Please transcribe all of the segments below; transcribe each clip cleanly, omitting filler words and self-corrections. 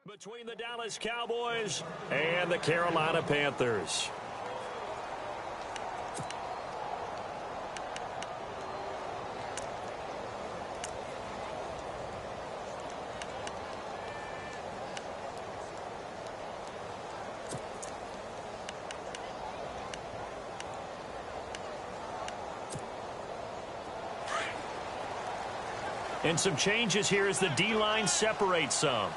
Between the Dallas Cowboys and the Carolina Panthers. And some changes here as the D-line separates some.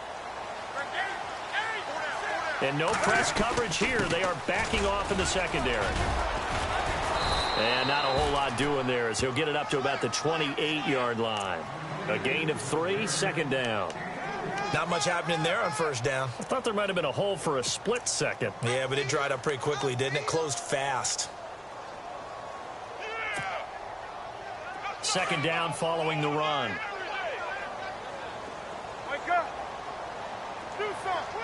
And no press coverage here. They are backing off in the secondary. And not a whole lot doing there as he'll get it up to about the 28-yard line. A gain of 3, second down. Not much happening there on first down. I thought there might have been a hole for a split second. Yeah, but it dried up pretty quickly, didn't it? Closed fast. Second down following the run. Wake up. Do something.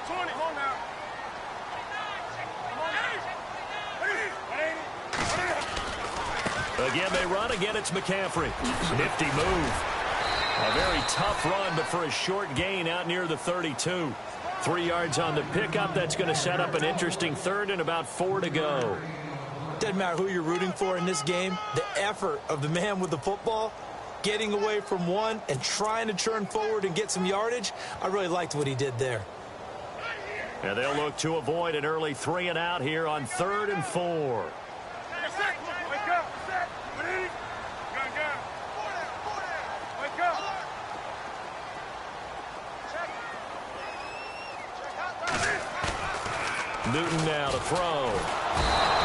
20, hold now. Again, they run. Again, it's McCaffrey. Nifty move. A very tough run, but for a short gain out near the 32. 3 yards on the pickup. That's going to set up an interesting third and about 4 to go. Doesn't matter who you're rooting for in this game. The effort of the man with the football, getting away from one and trying to turn forward and get some yardage, I really liked what he did there. And they'll look to avoid an early 3 and out here on 3rd and 4. Wake up. Wake up. Newton now to throw.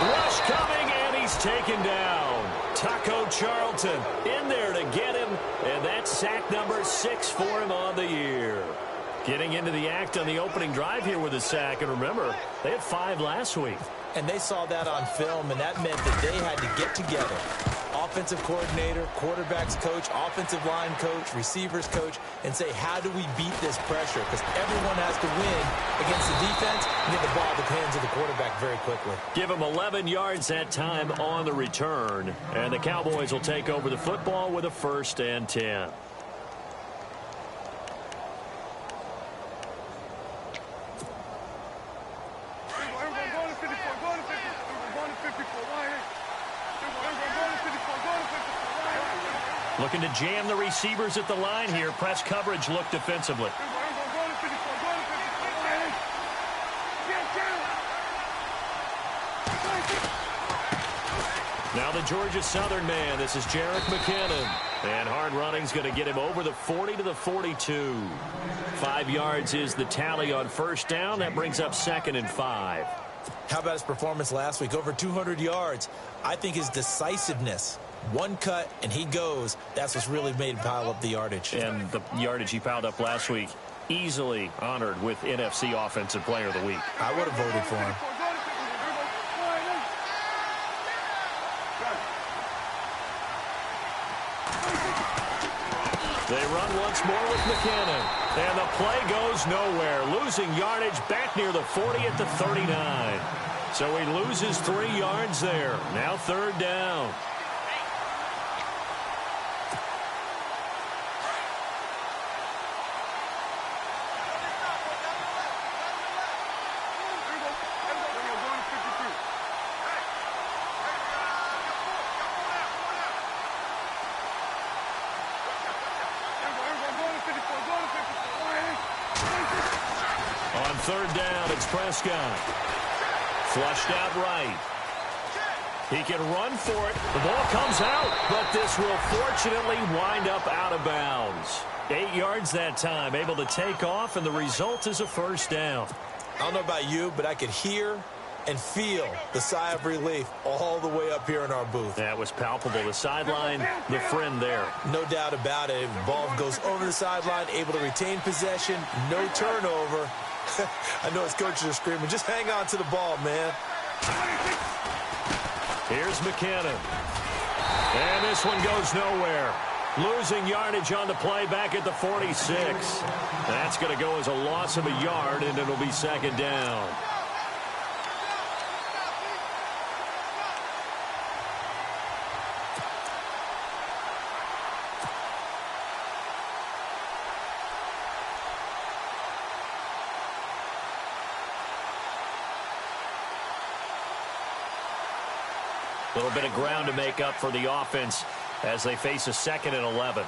Rush coming, and he's taken down. Taco Charlton in there to get him, and that's sack number 6 for him on the year. Getting into the act on the opening drive here with a sack, and remember, they had 5 last week. And they saw that on film, and that meant that they had to get together. Offensive coordinator, quarterback's coach, offensive line coach, receivers coach, and say, how do we beat this pressure? Because everyone has to win against the defense and get the ball in the hands of the quarterback very quickly. Give him 11 yards that time on the return, and the Cowboys will take over the football with a 1st and 10. Looking to jam the receivers at the line here. Press coverage look defensively. Now the Georgia Southern man. This is Jerick McKinnon. And hard running's going to get him over the 40 to the 42. 5 yards is the tally on first down. That brings up 2nd and 5. How about his performance last week? Over 200 yards. I think his decisiveness. One cut, and he goes. That's what's really made him pile up the yardage. And the yardage he piled up last week, easily honored with NFC Offensive Player of the Week. I would have voted for him. They run once more with McKinnon. And the play goes nowhere. Losing yardage back near the 40 at the 39. So he loses 3 yards there. Now 3rd down. On 3rd down, it's Prescott. Flushed out right. He can run for it. The ball comes out, but this will fortunately wind up out of bounds. 8 yards that time, able to take off, and the result is a 1st down. I don't know about you, but I could hear and feel the sigh of relief all the way up here in our booth. That was palpable. The sideline, the friend there. No doubt about it. The ball goes over the sideline, able to retain possession, no turnover. I know his coaches are screaming, just hang on to the ball, man. Here's McKinnon. And this one goes nowhere. Losing yardage on the play back at the 46. That's going to go as a loss of a yard, and it'll be 2nd down. A little bit of ground to make up for the offense as they face a 2nd and 11.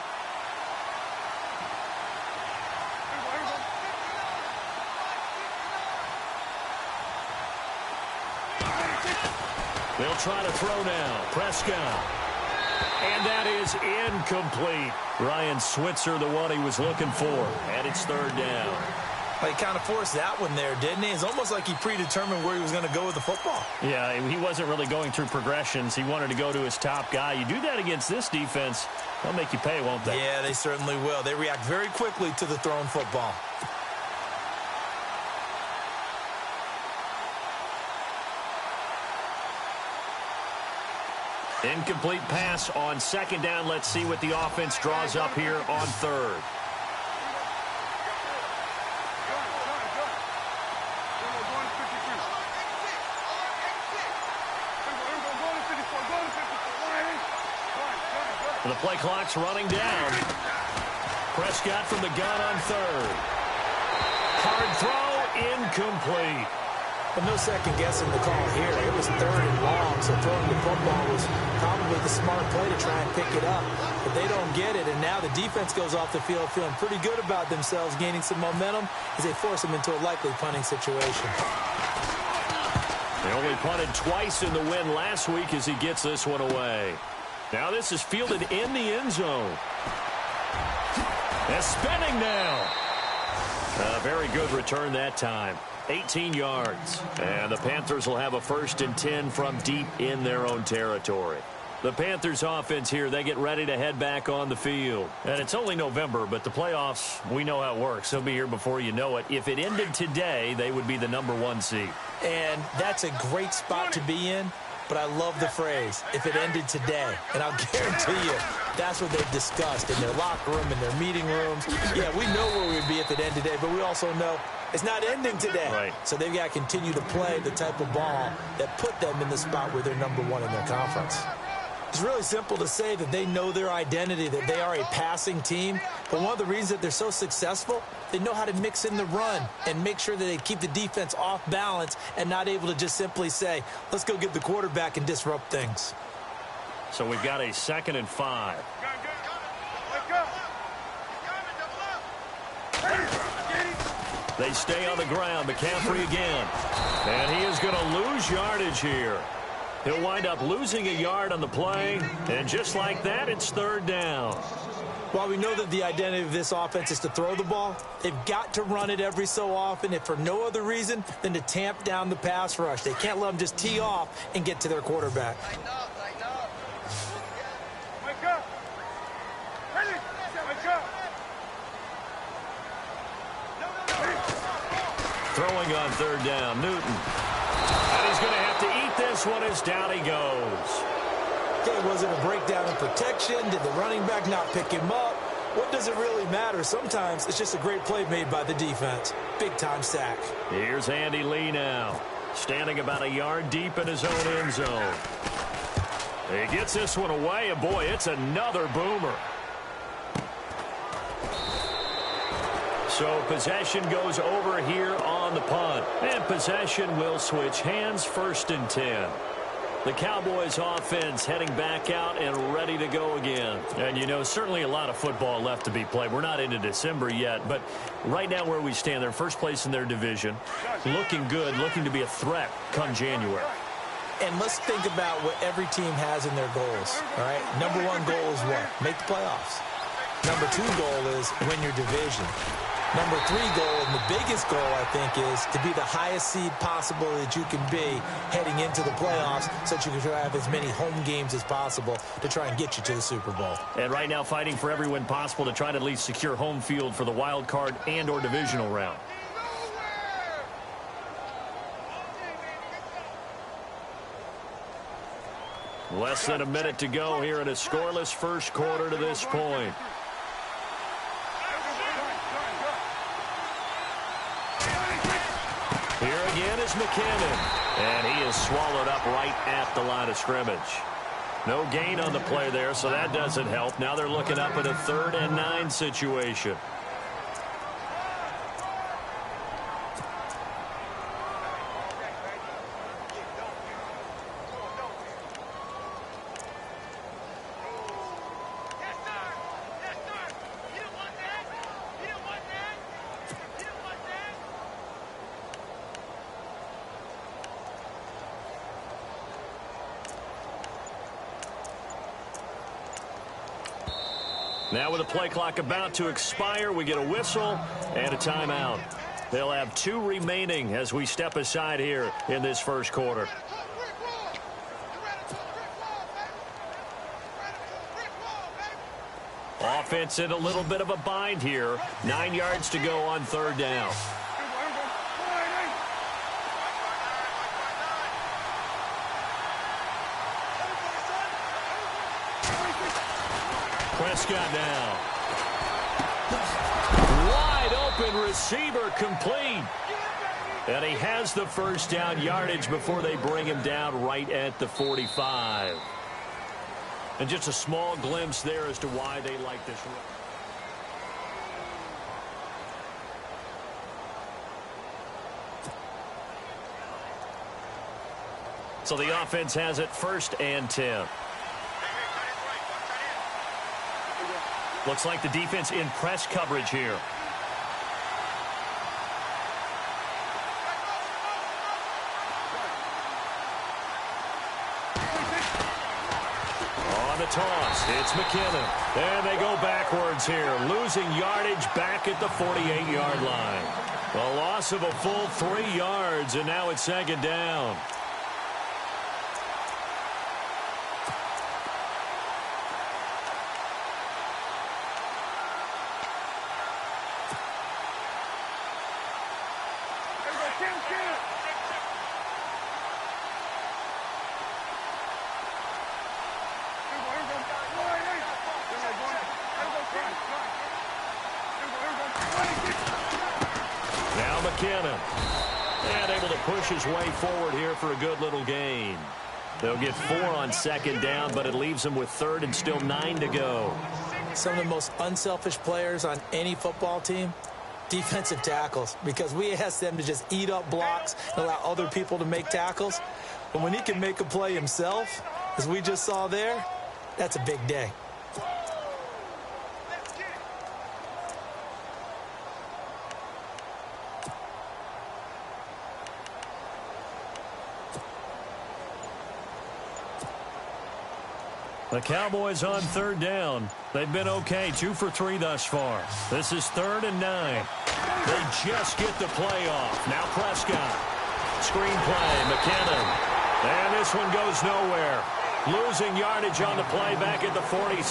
They'll try to throw now. Prescott. And that is incomplete. Ryan Switzer, the one he was looking for. And it's 3rd down. Well, he kind of forced that one there, didn't he? It's almost like he predetermined where he was going to go with the football. Yeah, he wasn't really going through progressions. He wanted to go to his top guy. You do that against this defense, they'll make you pay, won't they? Yeah, they certainly will. They react very quickly to the thrown football. Incomplete pass on 2nd down. Let's see what the offense draws up here on 3rd. The play clock's running down. Prescott from the gun on 3rd. Hard throw, incomplete. But no second guessing the call here. It was 3rd and long, so throwing the football was probably the smart play to try and pick it up. But they don't get it, and now the defense goes off the field feeling pretty good about themselves, gaining some momentum as they force them into a likely punting situation. They only punted twice in the win last week as he gets this one away. Now this is fielded in the end zone. And spinning now. A very good return that time. 18 yards. And the Panthers will have a 1st and 10 from deep in their own territory. The Panthers offense here, they get ready to head back on the field. And it's only November, but the playoffs, we know how it works. They'll be here before you know it. If it ended today, they would be the #1 seed. And that's a great spot to be in. But I love the phrase, if it ended today. And I'll guarantee you, that's what they've discussed in their locker room, in their meeting rooms. Yeah, we know where we'd be if it ended today, but we also know it's not ending today. Right. So they've got to continue to play the type of ball that put them in the spot where they're #1 in their conference. It's really simple to say that they know their identity, that they are a passing team. But one of the reasons that they're so successful, they know how to mix in the run and make sure that they keep the defense off balance and not able to just simply say, let's go get the quarterback and disrupt things. So we've got a 2nd and 5. They stay on the ground. McCaffrey again. And he is going to lose yardage here. He'll wind up losing a yard on the play, and just like that, it's 3rd down. While we know that the identity of this offense is to throw the ball, they've got to run it every so often, if for no other reason than to tamp down the pass rush. They can't let them just tee off and get to their quarterback. Wake up! Wake up! Throwing on 3rd down, Newton. And he's going to have to eat this one as down he goes. Okay, was it a breakdown in protection? Did the running back not pick him up? What does it really matter? Sometimes it's just a great play made by the defense. Big-time sack. Here's Andy Lee now, standing about a yard deep in his own end zone. He gets this one away, and boy, it's another boomer. So possession goes over here on the punt. And possession will switch hands, 1st and 10. The Cowboys offense heading back out and ready to go again. And, you know, certainly a lot of football left to be played. We're not into December yet, but right now where we stand, they're first place in their division. Looking good, looking to be a threat come January. And let's think about what every team has in their goals, all right? #1 goal is what? Make the playoffs. #2 goal is win your division. #3 goal, and the biggest goal, I think, is to be the highest seed possible that you can be heading into the playoffs so that you can have as many home games as possible to try and get you to the Super Bowl. And right now fighting for every win possible to try to at least secure home field for the wild card and or divisional round. Less than a minute to go here in a scoreless first quarter to this point. Here again is McKinnon, and he is swallowed up right at the line of scrimmage. No gain on the play there, so that doesn't help. Now they're looking up at a 3rd and 9 situation. Now with the play clock about to expire, we get a whistle and a timeout. They'll have 2 remaining as we step aside here in this first quarter. Offense in a little bit of a bind here. 9 yards to go on third down. Prescott now. Wide open receiver complete. And he has the first down yardage before they bring him down right at the 45. And just a small glimpse there as to why they like this run. So the offense has it 1st and 10. Looks like the defense in press coverage here. On the toss, it's McKinnon. And they go backwards here, losing yardage back at the 48-yard line. A loss of a full 3 yards, and now it's 2nd down. Now McKinnon. And able to push his way forward here for a good little gain. They'll get 4 on 2nd down, but it leaves them with 3rd and still 9 to go. Some of the most unselfish players on any football team, defensive tackles, because we ask them to just eat up blocks and allow other people to make tackles. But when he can make a play himself, as we just saw there, that's a big day. The Cowboys on 3rd down. They've been okay, 2 for 3 thus far. This is 3rd and 9. They just get the play off. Now Prescott. Screen play, McKinnon. And this one goes nowhere. Losing yardage on the play back at the 46.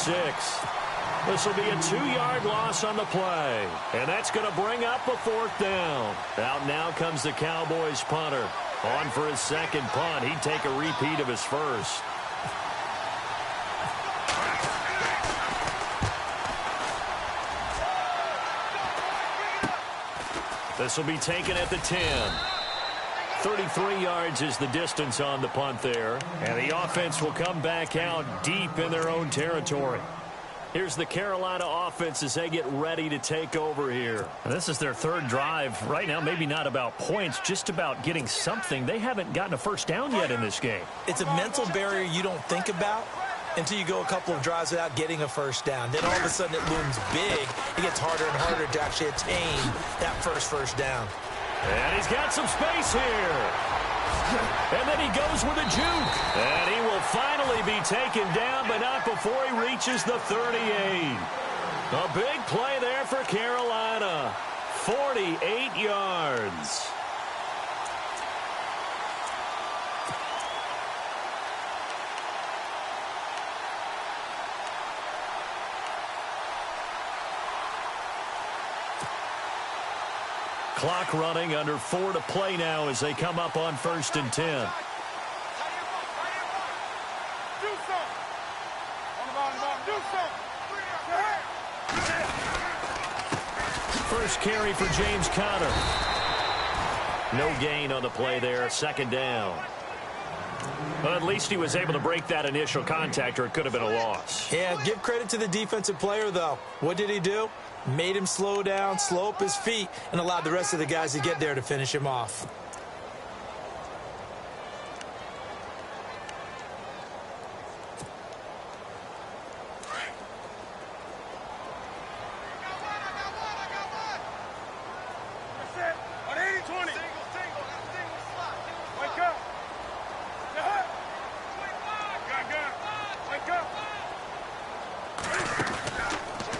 This will be a 2-yard loss on the play. And that's going to bring up a 4th down. Out now comes the Cowboys punter. On for his 2nd punt. He'd take a repeat of his first. This will be taken at the 10. 33 yards is the distance on the punt there. And the offense will come back out deep in their own territory. Here's the Carolina offense as they get ready to take over here. And this is their 3rd drive. Right now, maybe not about points, just about getting something. They haven't gotten a first down yet in this game. It's a mental barrier you don't think about until you go a couple of drives without getting a first down. Then all of a sudden it looms big. It gets harder and harder to actually attain that first down. And he's got some space here. And then he goes with a juke. And he will finally be taken down, but not before he reaches the 38. A big play there for Carolina. 48 yards. Clock running, under 4 to play now as they come up on 1st and 10. First carry for James Conner. No gain on the play there, 2nd down. Well, at least he was able to break that initial contact, or it could have been a loss. Yeah, give credit to the defensive player, though. What did he do? Made him slow down, slow up his feet, and allowed the rest of the guys to get there to finish him off.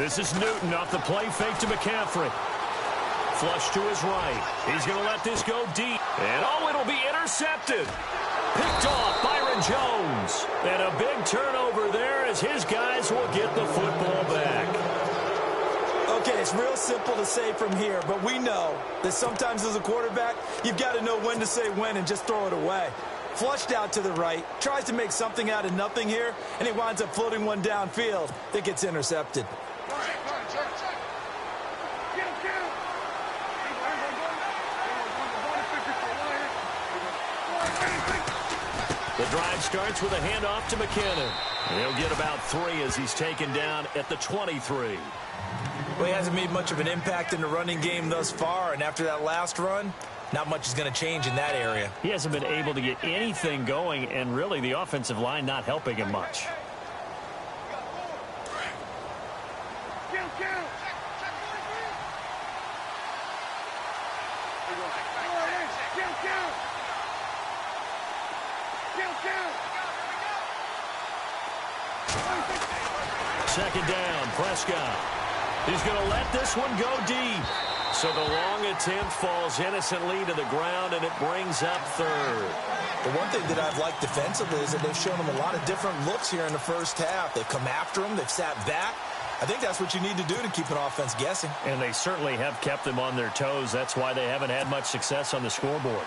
This is Newton off the play fake to McCaffrey. Flush to his right. He's going to let this go deep. And, oh, it'll be intercepted. Picked off Byron Jones. And a big turnover there as his guys will get the football back. Okay, it's real simple to say from here, but we know that sometimes as a quarterback, you've got to know when to say when and just throw it away. Flushed out to the right, tries to make something out of nothing here, and he winds up floating one downfield that gets intercepted. The drive starts with a handoff to McKinnon. He'll get about 3 as he's taken down at the 23. Well, he hasn't made much of an impact in the running game thus far, and after that last run, not much is going to change in that area. He hasn't been able to get anything going, and really the offensive line not helping him much. Second down, Prescott. He's going to let this one go deep. So the long attempt falls innocently to the ground, and it brings up third. The one thing that I've liked defensively is that they've shown him a lot of different looks here in the first half. They've come after him. They've sat back. I think that's what you need to do to keep an offense guessing. And they certainly have kept them on their toes. That's why they haven't had much success on the scoreboard.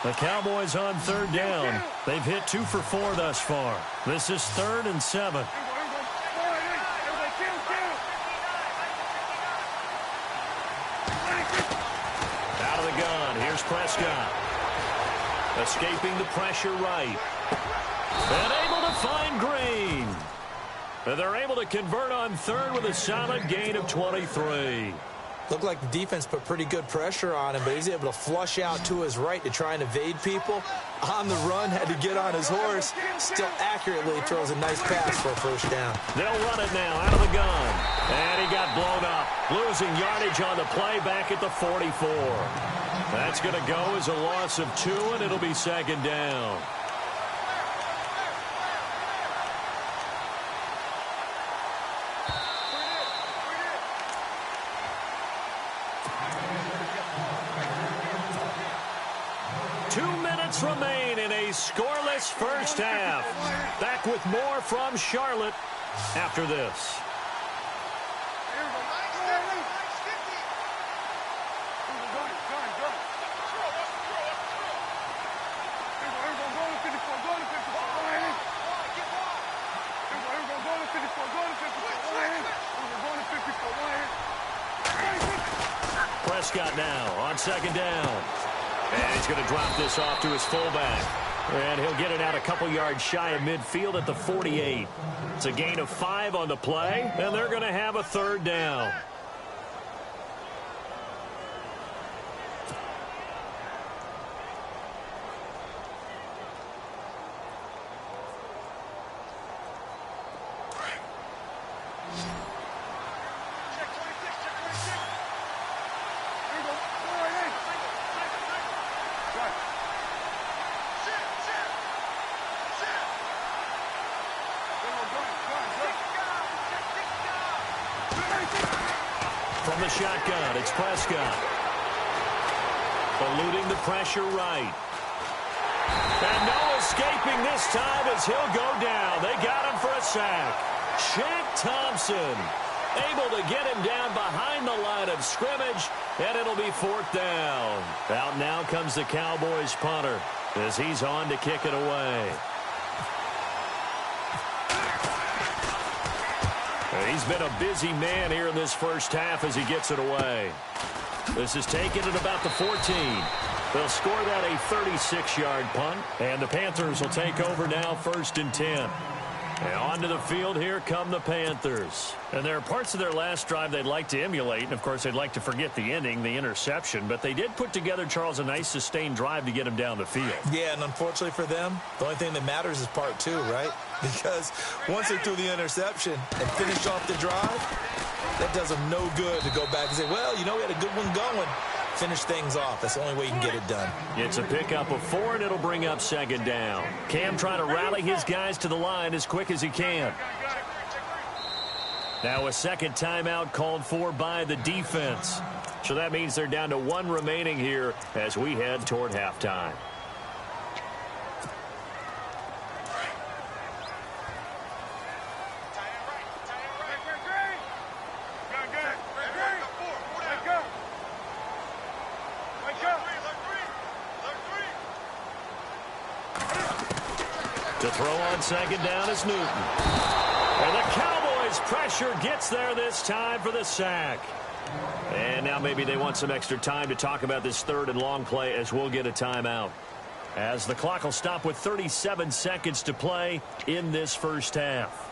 The Cowboys on third down. They've hit 2 for 4 thus far. This is 3rd and 7. Out of the gun. Here's Prescott. Escaping the pressure right. And able to find Green. And they're able to convert on third with a solid gain of 23. Looked like the defense put pretty good pressure on him, but he's able to flush out to his right to try and evade people. On the run, had to get on his horse. Still accurately throws a nice pass for a first down. They'll run it now out of the gun. And he got blown up. Losing yardage on the play back at the 44. That's going to go as a loss of 2, and it'll be second down. Remain in a scoreless first half. Back with more from Charlotte after this. Prescott now on second down. And he's going to drop this off to his fullback. And he'll get it out a couple yards shy of midfield at the 48. It's a gain of 5 on the play, and they're going to have a third down. From the shotgun, it's Prescott. Eluding the pressure right. And no escaping this time as he'll go down. They got him for a sack. Shaq Thompson able to get him down behind the line of scrimmage, and it'll be 4th down. Out now comes the Cowboys punter as he's on to kick it away. He's been a busy man here in this first half as he gets it away. This is taken at about the 14. They'll score that a 36-yard punt, and the Panthers will take over now 1st and 10. And onto the field, here come the Panthers. And there are parts of their last drive they'd like to emulate, and of course they'd like to forget the ending, the interception, but they did put together, Charles, a nice sustained drive to get him down the field. Yeah, and unfortunately for them, the only thing that matters is part 2, right? Because once they threw the interception and finished off the drive, that does them no good to go back and say, well, you know, we had a good one going. Finish things off. That's the only way you can get it done. It's a pickup of 4, and it'll bring up second down. Cam trying to rally his guys to the line as quick as he can. Now a second timeout called for by the defense. So that means they're down to 1 remaining here as we head toward halftime. To throw on second down is Newton. And the Cowboys' pressure gets there this time for the sack. And now maybe they want some extra time to talk about this 3rd and long play as we'll get a timeout. As the clock will stop with 37 seconds to play in this first half.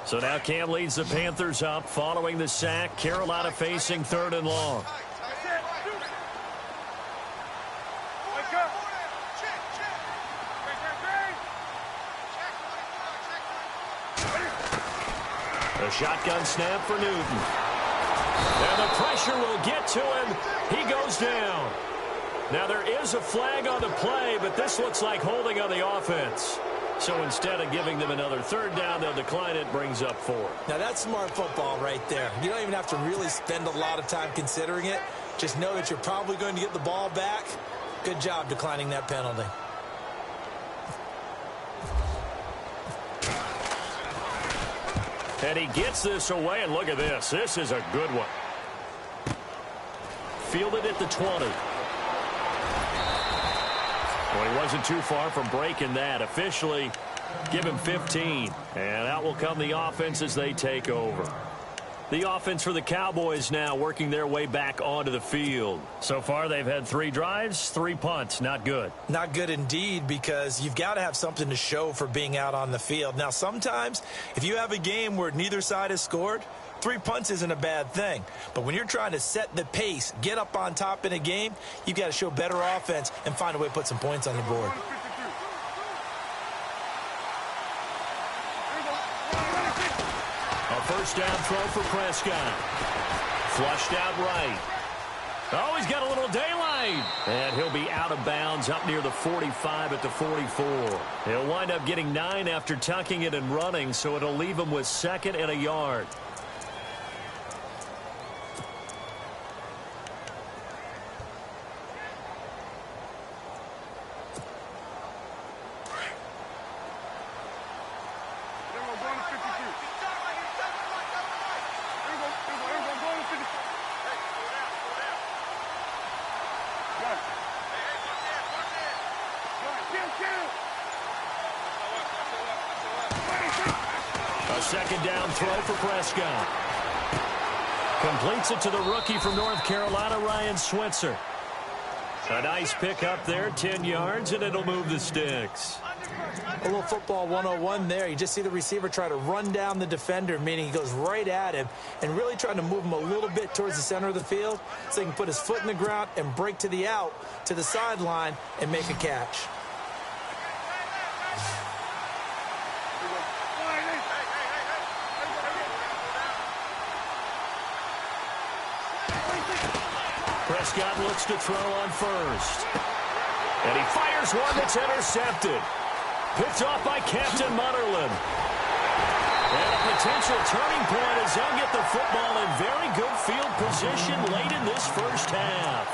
So now Cam leads the Panthers up following the sack. Carolina facing 3rd and long. A shotgun snap for Newton. And the pressure will get to him. He goes down. Now there is a flag on the play, but this looks like holding on the offense. So instead of giving them another 3rd down, they'll decline it. Brings up 4. Now that's smart football right there. You don't even have to really spend a lot of time considering it. Just know that you're probably going to get the ball back. Good job declining that penalty. And he gets this away, and look at this. This is a good one. Fielded at the 20. Well, he wasn't too far from breaking that. Officially, give him 15. And out will come the offense as they take over. The offense for the Cowboys now working their way back onto the field. So far, they've had 3 drives, 3 punts. Not good. Not good indeed, because you've got to have something to show for being out on the field. Now, sometimes, if you have a game where neither side has scored, 3 punts isn't a bad thing. But when you're trying to set the pace, get up on top in a game, you've got to show better offense and find a way to put some points on the board. First down throw for Prescott. Flushed out right. Oh, he's got a little daylight. And he'll be out of bounds up near the 45 at the 44. He'll wind up getting 9 after tucking it and running, so it'll leave him with 2nd and a yard. A second down throw for Prescott. Completes it to the rookie from North Carolina, Ryan Switzer. A nice pickup there, 10 yards, and it'll move the sticks. A little football 101 there. You just see the receiver try to run down the defender, meaning he goes right at him and really trying to move him a little bit towards the center of the field so he can put his foot in the ground and break to the out, to the sideline, and make a catch. Prescott looks to throw on first. And he fires one that's intercepted. Picked off by Captain Mutterland. And a potential turning point as they'll get the football in very good field position late in this first half.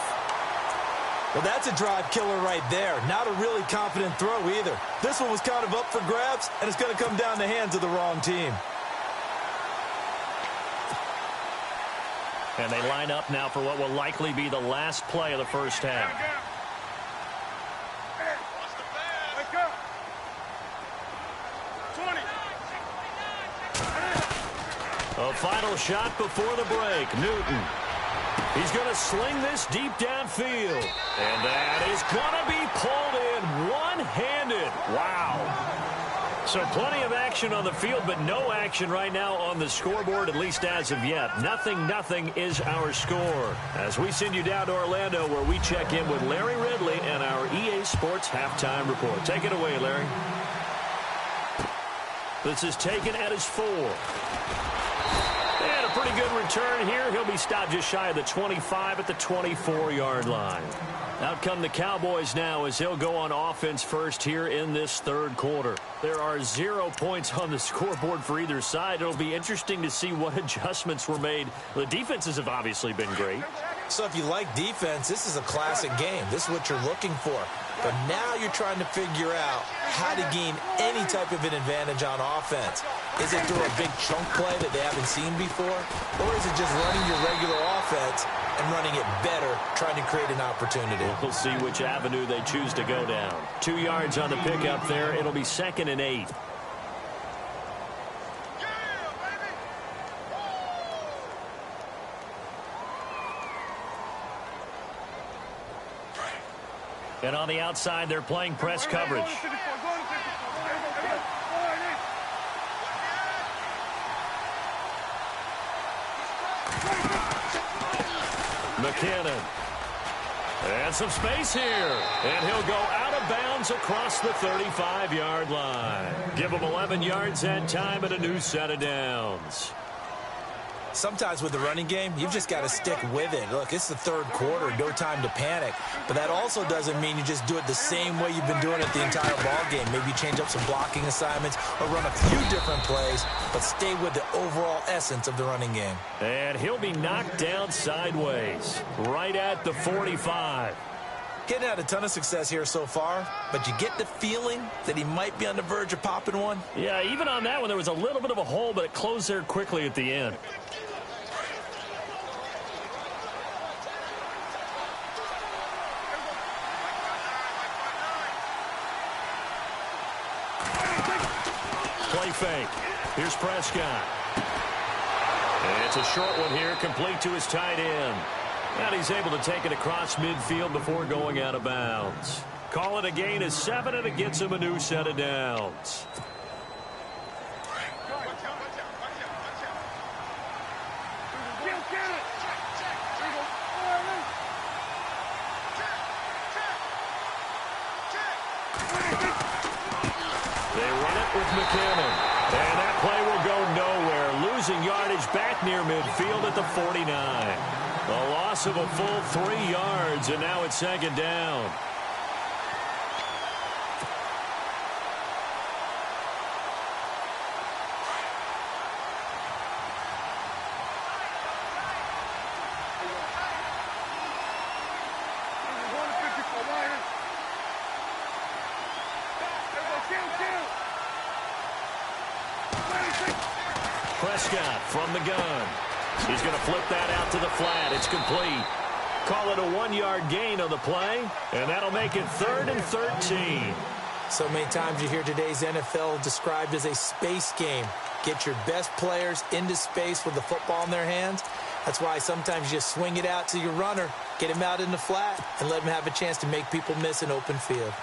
Well, that's a drive killer right there. Not a really confident throw either. This one was kind of up for grabs, and it's going to come down the hands of the wrong team. And they line up now for what will likely be the last play of the first half. A final shot before the break. Newton. He's going to sling this deep downfield. And that is going to be pulled in one-handed. Wow. So plenty of action on the field, but no action right now on the scoreboard, at least as of yet. 0-0 is our score. As we send you down to Orlando, where we check in with Larry Ridley and our EA Sports Halftime Report. Take it away, Larry. This is taken at his 4. And a pretty good return here. He'll be stopped just shy of the 25 at the 24-yard line. Out come the Cowboys now as he'll go on offense first here in this third quarter. There are 0 points on the scoreboard for either side. It'll be interesting to see what adjustments were made. The defenses have obviously been great. So if you like defense, this is a classic game. This is what you're looking for. But now you're trying to figure out how to gain any type of an advantage on offense. Is it through a big chunk play that they haven't seen before? Or is it just running your regular offense and running it better, trying to create an opportunity? We'll see which avenue they choose to go down. 2 yards on the pickup there. It'll be 2nd and 8. And on the outside, they're playing press coverage. McKinnon. And some space here. And he'll go out of bounds across the 35-yard line. Give him 11 yards that time and a new set of downs. Sometimes with the running game, you've just got to stick with it. Look, it's the third quarter, no time to panic. But that also doesn't mean you just do it the same way you've been doing it the entire ball game. Maybe change up some blocking assignments or run a few different plays, but stay with the overall essence of the running game. And he'll be knocked down sideways, right at the 45. Getting had a ton of success here so far, but you get the feeling that he might be on the verge of popping one. Yeah, even on that one, there was a little bit of a hole, but it closed there quickly at the end. Play fake. Here's Prescott. And it's a short one here, complete to his tight end. And he's able to take it across midfield before going out of bounds. Call it a gain of 7, and it gets him a new set of downs. They run it with McKinnon. And that play will go nowhere. Losing yardage back near midfield at the 49. A loss of a full 3 yards, and now it's 2nd down. Prescott from the gun. He's going to flip that out to the flat. It's complete. Call it a 1-yard gain on the play, and that'll make it 3rd and 13. So many times you hear today's NFL described as a space game. Get your best players into space with the football in their hands. That's why sometimes you just swing it out to your runner, get him out in the flat, and let him have a chance to make people miss an open field.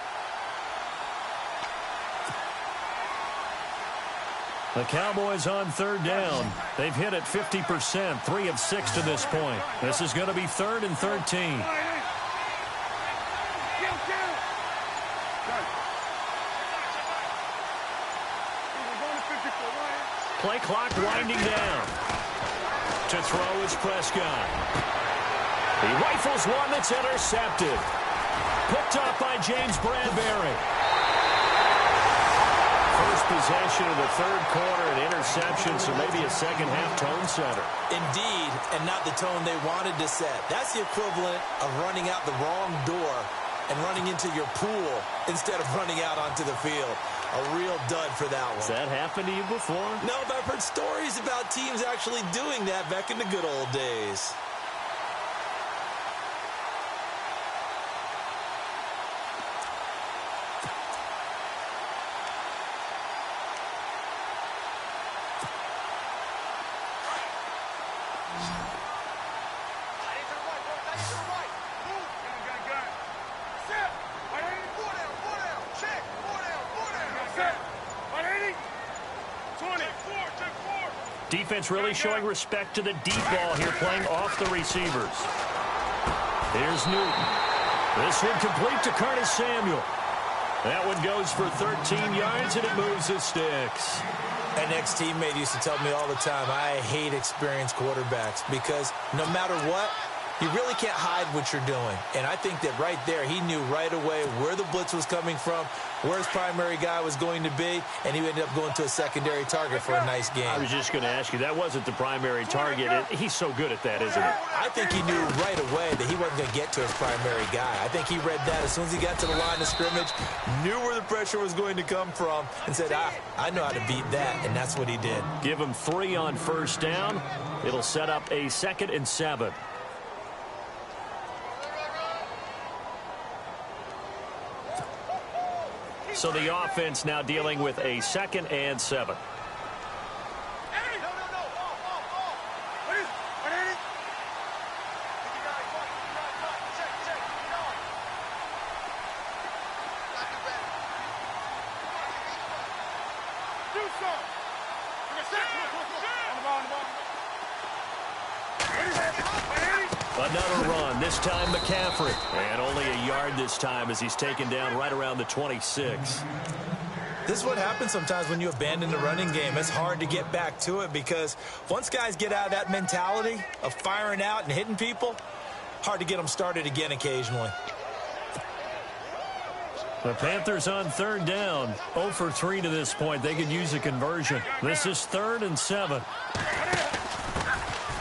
The Cowboys on 3rd down. They've hit it 50%, 3 of 6 to this point. This is going to be 3rd and 13. Play clock winding down. To throw is Prescott. He rifles one that's intercepted. Picked up by James Bradbury. First possession of the third quarter, an interception, so maybe a second-half tone setter. Indeed, and not the tone they wanted to set. That's the equivalent of running out the wrong door and running into your pool instead of running out onto the field. A real dud for that one. Has that happened to you before? No, but I've heard stories about teams actually doing that back in the good old days. Defense really showing respect to the deep ball here, playing off the receivers. Here's Newton. This one complete to Curtis Samuel. That one goes for 13 yards, and it moves the sticks. An ex-teammate used to tell me all the time, I hate experienced quarterbacks because no matter what, you really can't hide what you're doing. And I think that right there, he knew right away where the blitz was coming from, where his primary guy was going to be, and he ended up going to a secondary target for a nice game. I was just going to ask you, that wasn't the primary target. He's so good at that, isn't he? I think he knew right away that he wasn't going to get to his primary guy. I think he read that as soon as he got to the line of scrimmage, knew where the pressure was going to come from, and said, I know how to beat that, and that's what he did. Give him 3 on first down. It'll set up a 2nd and 7. So the offense now dealing with a 2nd and 7. Another run, this time McCaffrey. And only a yard this time as he's taken down right around the 26. This is what happens sometimes when you abandon the running game. It's hard to get back to it because once guys get out of that mentality of firing out and hitting people, hard to get them started again occasionally. The Panthers on 3rd down. 0 for 3 to this point. They could use a conversion. This is 3rd and 7.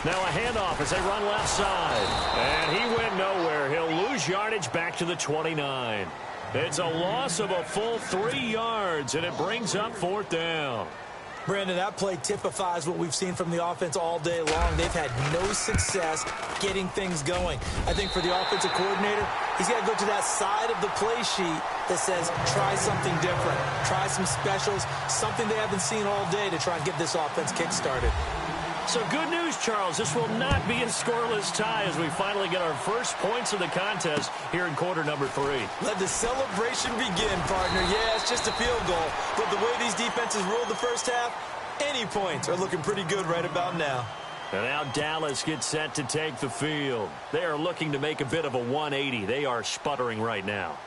Now a handoff as they run left side. And he went nowhere. He'll lose yardage back to the 29. It's a loss of a full 3 yards, and it brings up 4th down. Brandon, that play typifies what we've seen from the offense all day long. They've had no success getting things going. I think for the offensive coordinator, he's got to go to that side of the play sheet that says try something different, try some specials, something they haven't seen all day to try and get this offense kick-started. So good news, Charles. This will not be a scoreless tie as we finally get our first points of the contest here in quarter number 3. Let the celebration begin, partner. Yeah, it's just a field goal. But the way these defenses ruled the first half, any points are looking pretty good right about now. And now Dallas gets set to take the field. They are looking to make a bit of a 180. They are sputtering right now.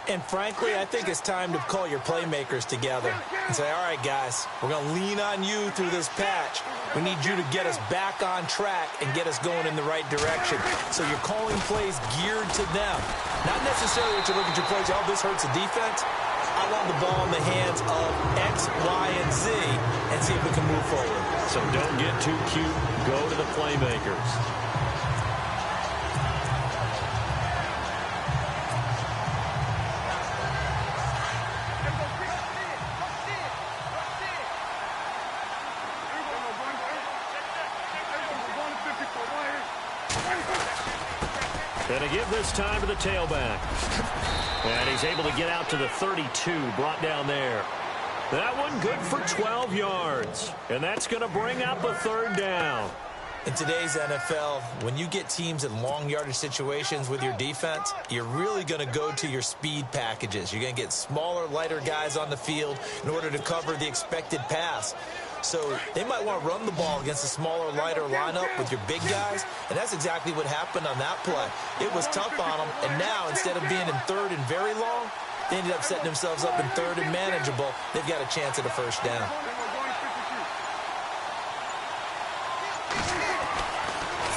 And frankly, I think it's time to call your playmakers together and say, all right, guys, we're going to lean on you through this patch. We need you to get us back on track and get us going in the right direction. So you're calling plays geared to them. Not necessarily that you look at your plays, oh, this hurts the defense. I want the ball in the hands of X, Y, and Z and see if we can move forward. So don't get too cute. Go to the playmakers. And to give this time to the tailback. And he's able to get out to the 32, brought down there. That one good for 12 yards. And that's going to bring up a 3rd down. In today's NFL, when you get teams in long yardage situations with your defense, you're really going to go to your speed packages. You're going to get smaller, lighter guys on the field in order to cover the expected pass. So they might want to run the ball against a smaller, lighter lineup with your big guys, and that's exactly what happened on that play. It was tough on them, and now instead of being in 3rd and very long, they ended up setting themselves up in 3rd and manageable. They've got a chance at a 1st down.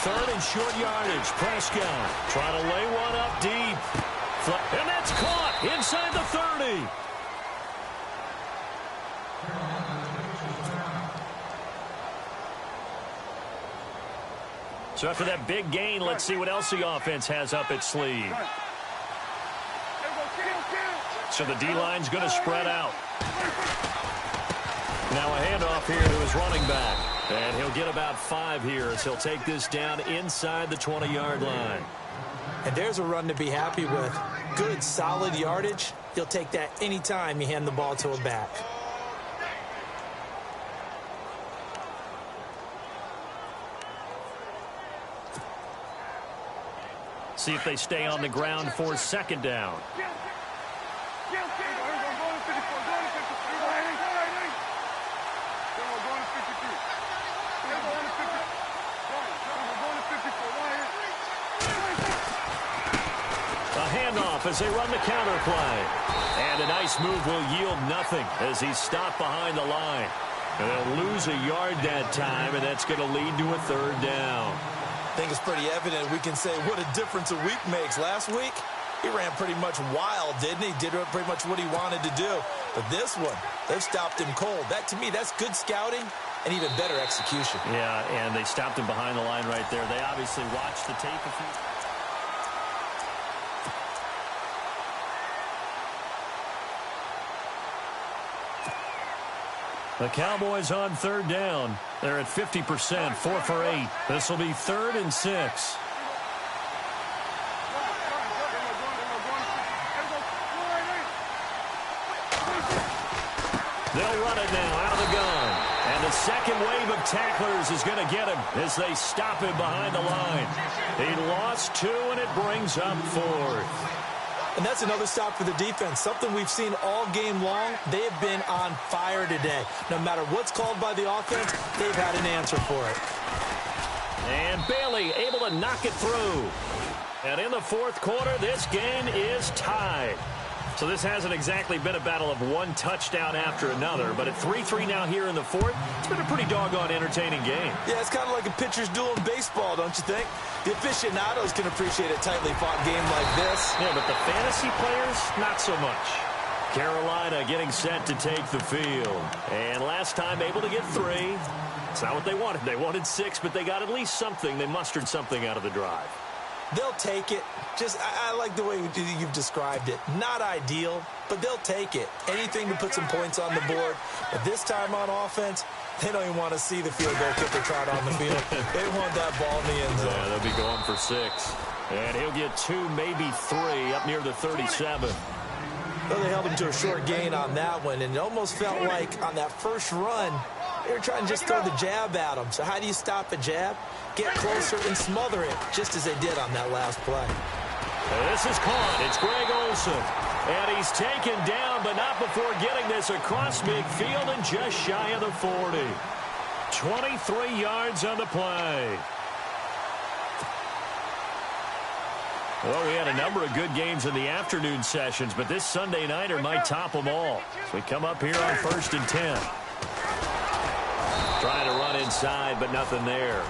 3rd and short yardage. Prescott trying to lay one up deep. And that's caught inside the 30. So after that big gain, let's see what else the offense has up its sleeve. So the D-line's going to spread out. Now a handoff here to his running back. And he'll get about 5 here as he'll take this down inside the 20-yard line. And there's a run to be happy with. Good, solid yardage. You'll take that anytime you hand the ball to a back. See if they stay on the ground for 2nd down. A handoff as they run the counter play. And a nice move will yield nothing as he's stopped behind the line. And they'll lose a yard that time, and that's going to lead to a third down. I think it's pretty evident. We can say what a difference a week makes. Last week, he ran pretty much wild, didn't he? Did pretty much what he wanted to do. But this one, they've stopped him cold. That, to me, that's good scouting and even better execution. Yeah, and they stopped him behind the line right there. They obviously watched the tape a few. The Cowboys on third down. They're at 50%, 4 for 8. This will be 3rd and 6. They'll run it now out of the gun. And the second wave of tacklers is going to get him as they stop him behind the line. He lost 2, and it brings up 4th. And that's another stop for the defense. Something we've seen all game long. They have been on fire today. No matter what's called by the offense, they've had an answer for it. And Bailey able to knock it through. And in the 4th quarter, this game is tied. So this hasn't exactly been a battle of one touchdown after another, but at 3-3 now here in the 4th, it's been a pretty doggone entertaining game. Yeah, it's kind of like a pitcher's duel in baseball, don't you think? The aficionados can appreciate a tightly fought game like this. Yeah, but the fantasy players, not so much. Carolina getting set to take the field. And last time able to get 3. It's not what they wanted. They wanted 6, but they got at least something. They mustered something out of the drive. They'll take it. I like the way you've described it. Not ideal, but they'll take it. Anything to put some points on the board. But this time on offense, they don't even want to see the field goal kicker trot on the field. They want that ball in the end zone. Yeah, they'll be going for 6. And he'll get 2, maybe 3, up near the 37. Well, they held him to a short gain on that one, and it almost felt like on that first run, they were trying to just throw the jab at him. So how do you stop a jab? Get closer and smother it, just as they did on that last play. This is caught. It's Greg Olsen. And he's taken down, but not before getting this across midfield and just shy of the 40. 23 yards on the play. Well, we had a number of good games in the afternoon sessions, but this Sunday nighter might top them all. So we come up here on 1st and 10. Trying to run inside, but nothing there.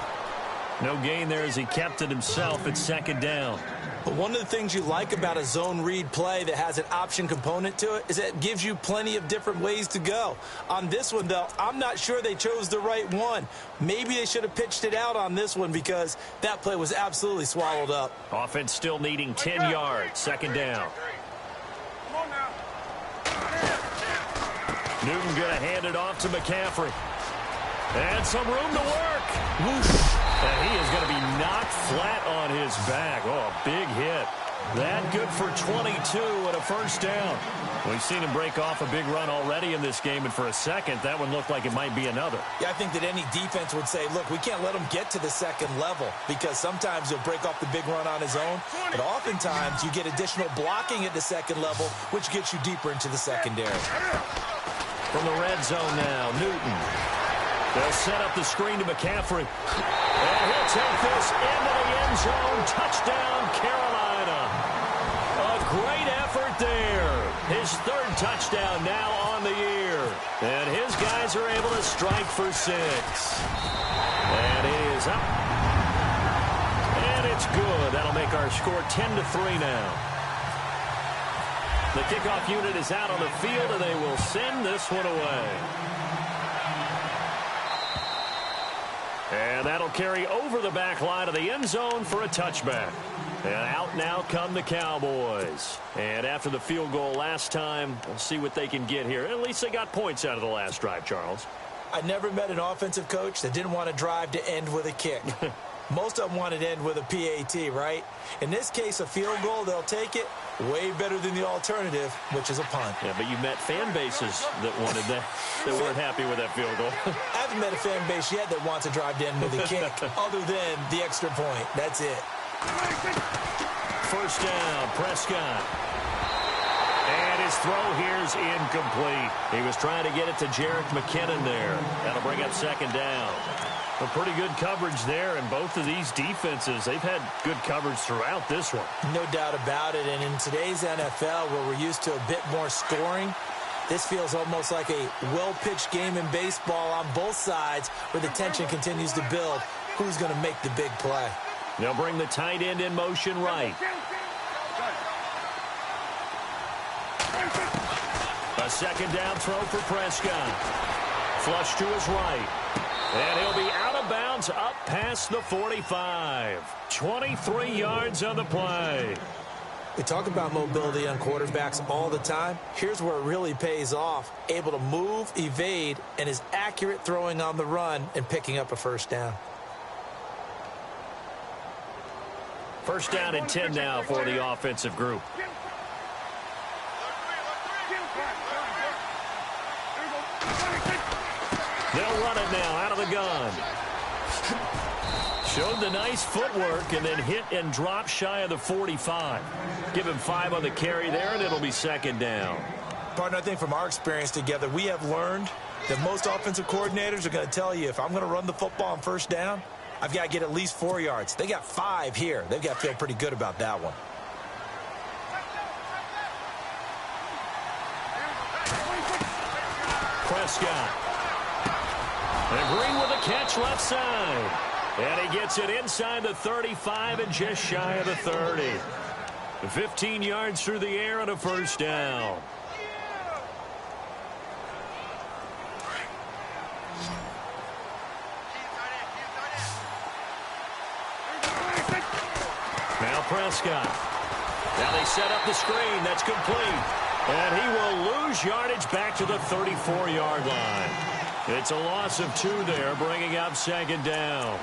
No gain there as he kept it himself at 2nd down. But one of the things you like about a zone read play that has an option component to it is that it gives you plenty of different ways to go. On this one, though, I'm not sure they chose the right one. Maybe they should have pitched it out on this one because that play was absolutely swallowed up. Offense still needing 10 yards. 2nd down. Newton going to hand it off to McCaffrey. And some room to work. Whoosh. And he is going to be knocked flat on his back. Oh, a big hit. That good for 22 and a 1st down. We've seen him break off a big run already in this game, and for a second, that one looked like it might be another. Yeah, I think that any defense would say, look, we can't let him get to the 2nd level because sometimes he'll break off the big run on his own, but oftentimes you get additional blocking at the 2nd level, which gets you deeper into the secondary. From the red zone now, Newton. They'll set up the screen to McCaffrey. And he'll take this into the end zone. Touchdown, Carolina. A great effort there. His 3rd touchdown now on the year. And his guys are able to strike for 6. And it is up. And it's good. That'll make our score 10-3 now. The kickoff unit is out on the field, and they will send this one away. And that'll carry over the back line of the end zone for a touchback. And out now come the Cowboys. And after the field goal last time, we'll see what they can get here. At least they got points out of the last drive, Charles. I never met an offensive coach that didn't want to drive to end with a kick. Most of them wanted to end with a PAT, right? In this case, a field goal, they'll take it. Way better than the alternative, which is a punt. Yeah, but you met fan bases that wanted that weren't happy with that field goal. I haven't met a fan base yet that wants to drive to end with a kick other than the extra point. That's it. 1st down, Prescott. And his throw here is incomplete. He was trying to get it to Jerick McKinnon there. That'll bring up 2nd down. A pretty good coverage there, and both of these defenses, they've had good coverage throughout this one. No doubt about it, and in today's NFL, where we're used to a bit more scoring, This feels almost like a well-pitched game in baseball on both sides where the tension continues to build. Who's going to make the big play? They'll bring the tight end in motion right. A second down throw for Prescott. Flush to his right. And he'll be out of bounds up past the 45. 23 yards on the play. We talk about mobility on quarterbacks all the time. Here's where it really pays off. Able to move, evade, and is accurate throwing on the run and picking up a first down. First down and 10 now for the offensive group. They'll run it now out of the gun. Showed the nice footwork and then hit and drop shy of the 45. Give him 5 on the carry there, and it'll be second down. Partner, I think from our experience together, we have learned that most offensive coordinators are going to tell you, if I'm going to run the football on first down, I've got to get at least 4 yards. They got 5 here. They've got to feel pretty good about that one. Prescott. And Green with a catch left side. And he gets it inside the 35 and just shy of the 30. 15 yards through the air and a first down. Now Prescott. Now they set up the screen. That's complete. And he will lose yardage back to the 34-yard line. It's a loss of 2 there, bringing up second down.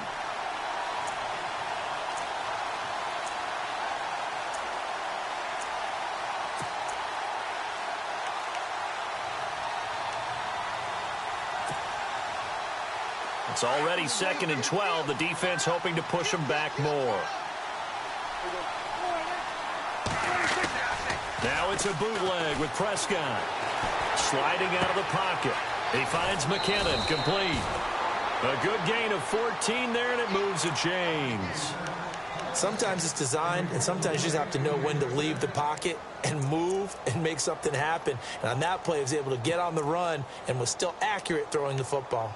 It's already second and 12. The defense hoping to push them back more. Now it's a bootleg with Prescott. Sliding out of the pocket. He finds McKinnon, complete. A good gain of 14 there, and it moves the chains. Sometimes it's designed, and sometimes you just have to know when to leave the pocket and move and make something happen. And on that play, he was able to get on the run and was still accurate throwing the football.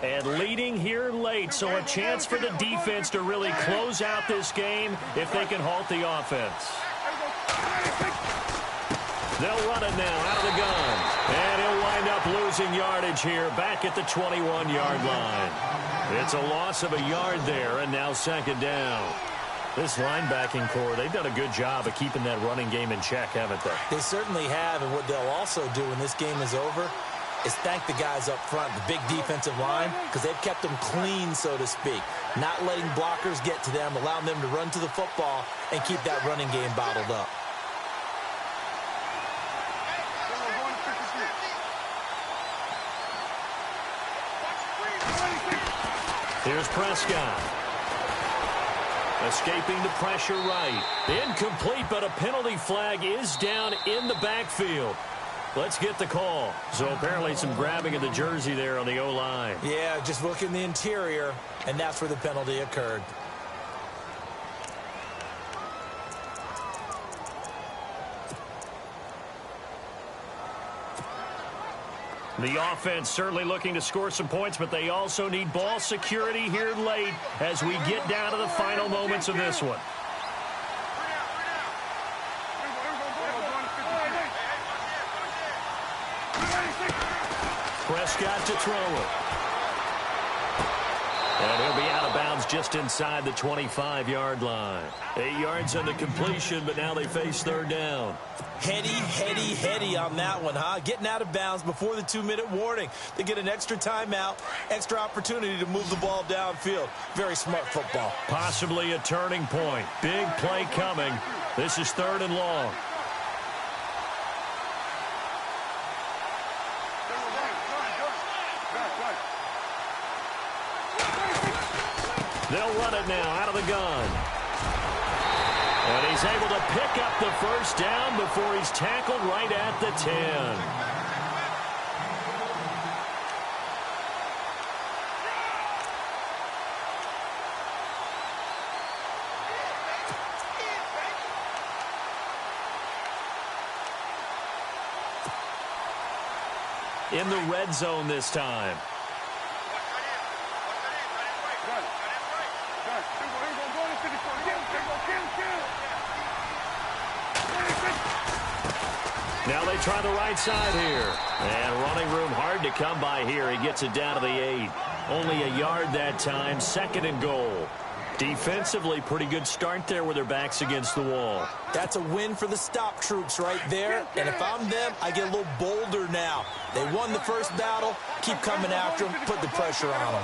And leading here late, so a chance for the defense to really close out this game if they can halt the offense. They'll run it now out of the gun. And he'll wind up losing yardage here back at the 21-yard line. It's a loss of a yard there, and now second down. This linebacking core, they've done a good job of keeping that running game in check, haven't they? They certainly have, and what they'll also do when this game is over is thank the guys up front, the big defensive line, because they've kept them clean, so to speak. Not letting blockers get to them, allowing them to run to the football and keep that running game bottled up. Here's Prescott. Escaping the pressure right. Incomplete, but a penalty flag is down in the backfield. Let's get the call. So apparently some grabbing of the jersey there on the O-line. Yeah, just look in the interior, and that's where the penalty occurred. The offense certainly looking to score some points, but they also need ball security here late as we get down to the final moments of this one. Prescott to throw it. And he'll be out of bounds just inside the 25-yard line. 8 yards on the completion, but now they face third down. Heady on that one, huh? Getting out of bounds before the 2-minute warning. They get an extra timeout, extra opportunity to move the ball downfield. Very smart football. Possibly a turning point. Big play coming. This is third and long. They'll run it now out of the gun. And he's able to pick up the first down before he's tackled right at the 10. in the red zone this time. Now they try the right side here. And running room hard to come by here. He gets it down to the 8. Only a yard that time. 2nd and goal. Defensively, pretty good start there with their backs against the wall. That's a win for the stop troops right there. And if I'm them, I get a little bolder now. They won the first battle. Keep coming after them. Put the pressure on them.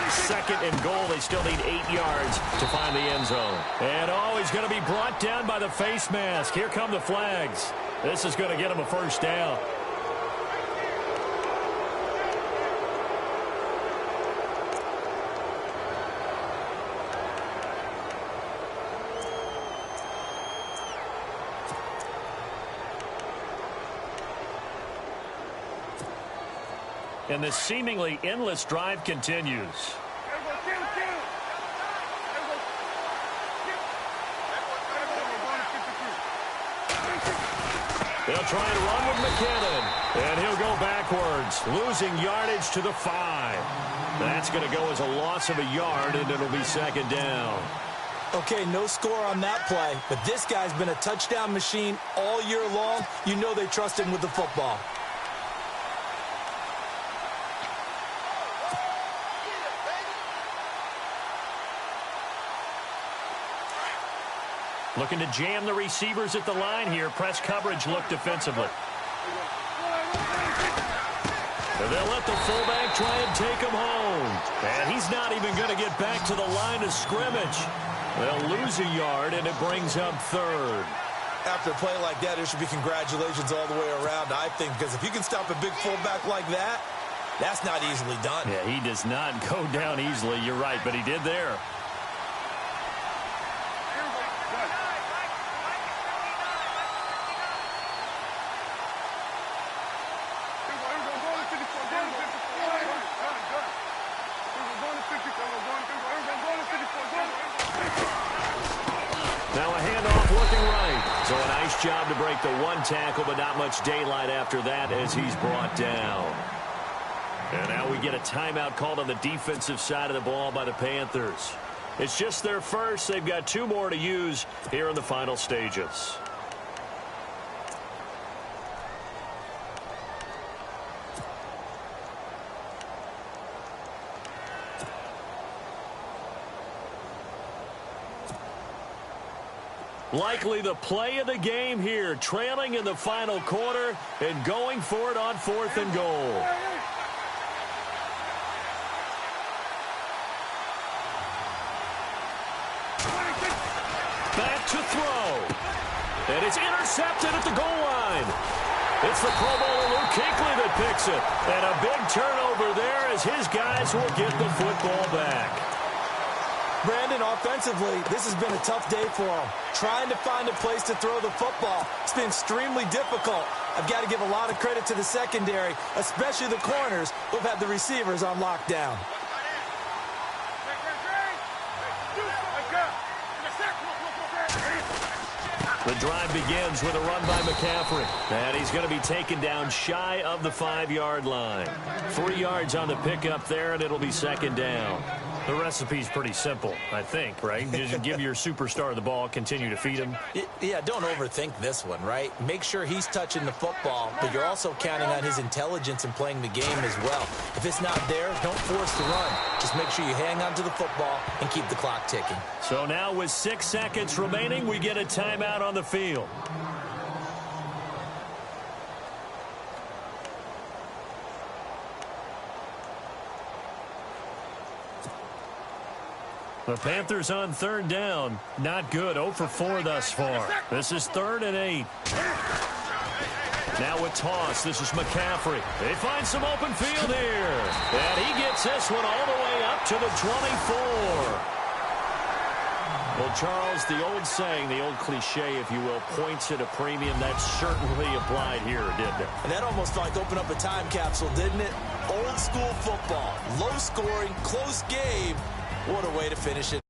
2nd and goal. They still need 8 yards to find the end zone. And, he's going to be brought down by the face mask. Here come the flags. This is going to get him a first down. And this seemingly endless drive continues. They'll try and run with McKinnon. And he'll go backwards, losing yardage to the 5. That's going to go as a loss of a yard, and it'll be 2nd down. Okay, no score on that play, but this guy's been a touchdown machine all year long. You know they trust him with the football. Looking to jam the receivers at the line here. Press coverage look defensively. And they'll let the fullback try and take him home. And he's not even going to get back to the line of scrimmage. They'll lose a yard, and it brings up 3rd. After a play like that, there should be congratulations all the way around, I think, because if you can stop a big fullback like that, that's not easily done. Yeah, he does not go down easily. You're right, but he did there. Now a handoff looking right. So a nice job to break the 1 tackle, but not much daylight after that as he's brought down. And now we get a timeout called on the defensive side of the ball by the Panthers. It's just their first. They've got 2 more to use here in the final stages. Likely the play of the game here, trailing in the final quarter and going for it on 4th and goal. Back to throw. And it's intercepted at the goal line. It's the Pro Bowler Luke Kuechly that picks it. And a big turnover there as his guys will get the football back. Brandon, offensively, this has been a tough day for him. Trying to find a place to throw the football. It's been extremely difficult. I've got to give a lot of credit to the secondary, especially the corners who've had the receivers on lockdown. The drive begins with a run by McCaffrey. And he's going to be taken down shy of the 5-yard line. 3 yards on the pickup there, and it'll be 2nd down. The recipe's pretty simple, I think, right? Just give your superstar the ball, continue to feed him. Yeah, don't overthink this one, right? Make sure he's touching the football, but you're also counting on his intelligence in playing the game as well. If it's not there, don't force the run. Just make sure you hang on to the football and keep the clock ticking. So now with 6 seconds remaining, we get a timeout on the field. The Panthers on 3rd down. Not good. 0 for 4 thus far. This is 3rd and 8. Now with toss, this is McCaffrey. They find some open field here. And he gets this one all the way up to the 24. Well, Charles, the old saying, the old cliche, if you will, points at a premium, that certainly applied here, didn't it? And that almost like opened up a time capsule, didn't it? Old school football. Low scoring, close game. What a way to finish it.